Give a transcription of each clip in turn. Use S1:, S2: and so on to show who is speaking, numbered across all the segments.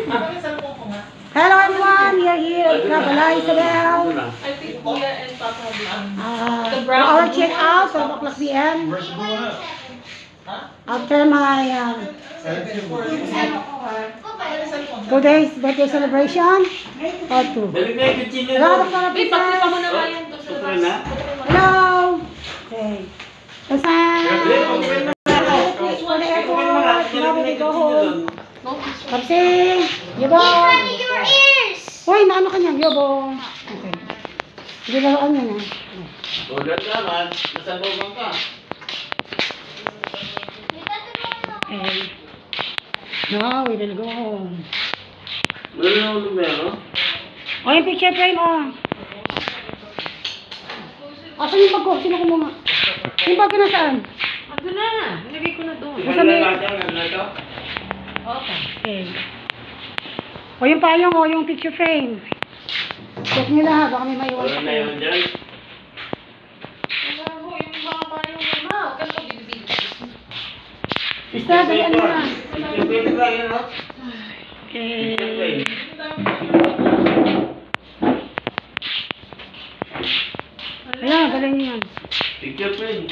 S1: Hello everyone, we are here at Kabalay Isabel.
S2: I think Kuya and Papa
S1: For our check out, 12 o'clock p.m. After my today's birthday celebration. Part 2. Hello, Dr.
S2: Wait, pati pa mo na ba yan?
S1: Hello. Okay. Kasan? For the airport. Now we go home. Kapsing. Yobo. Hoy, naano ka niya? Yobo. Okay. Sige, laruan mo na.
S3: Ugat naman. Nasabaw ka.
S1: Okay. Now we will go home.
S3: Meron meron.
S1: O, yung picture frame, o. Asan yung bag ko? Sino ko muna? Yung bag ko nasaan?
S2: Ando na. Nilagay ko na doon.
S1: Okay. O, yung payong, o, yung picture frame. Check nyo na, baka may maiwan pa kayo.
S2: Yung mga payong mama. Kanto bibibig.
S1: Basta, dalian mo na. Okay. Ayan, dalian nyo yan.
S3: Picture frame.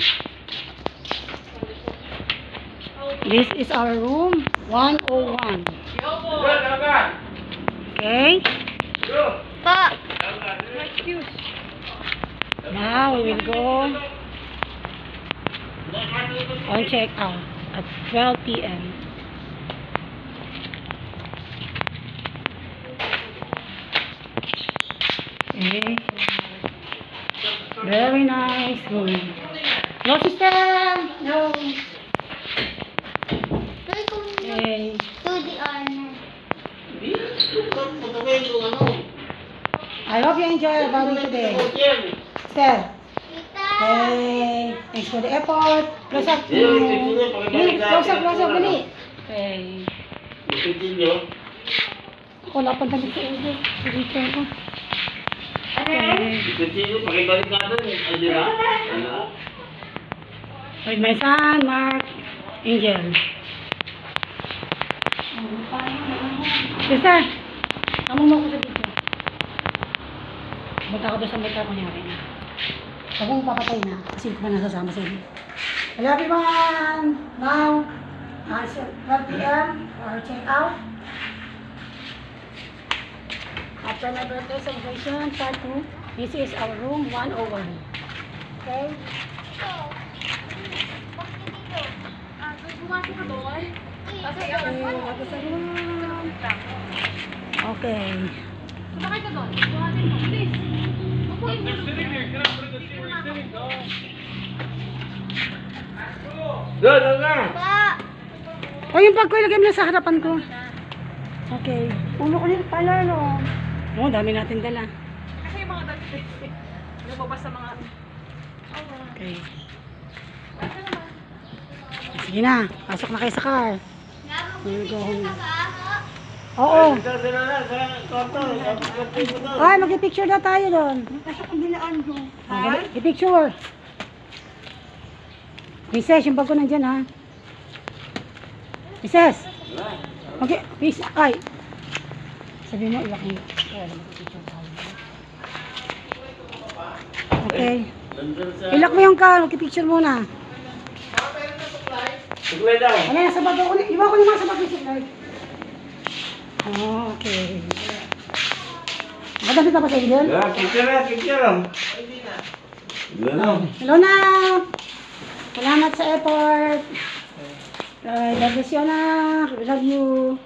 S1: This is our room 101. Okay.
S2: Excuse.
S1: Now we will go on check out at 12 p.m. Okay. Very nice room. No sister. No. Okay. I hope you enjoy our barbie today. Esther. Okay. Thanks for the effort. Close up. Dali, close up, dali. Okay. Wala pa dali sa ulo. Dito ko. Okay. With my son, Mark, Angel. Sister, kamu mo ko sa dito. Punta ko doon sa may car ko niya rin. Huwag mong papatay na kasi hindi ko pa nasasama sa inyo. Hello everyone! Now, it's 12 p.m. for check out. After my birthday celebration, part 2, this is our room 101. Okay? Okay.
S2: Sumakay ka doon. Buhatin mo. Please. Upuin mo.
S1: O yung bag ko ilagay mo na sa harapan ko. Okay. Ulo ko nito pala, no? Oo, dami natin dala.
S2: Kasi yung mga dati. Lumabas sa mga...
S1: Okay. Sige na, pasok na kayo sa car. We'll go home na. Oo. Ay, mag-picture na tayo doon. I-picture. Mises, yung bag ko nandyan, ha? Mises. Ay. Sabi mo, ilak mo. Okay. Ilak mo yung car, mag-picture muna.
S3: Suklay daw.
S1: Ano yan, sa bag ko? Iba ko yung mga sa bag ko. Okay. Maganda ka pa sa Angel?
S3: Picture lang.
S1: Hello na! Salamat sa effort. God bless you na. We love you.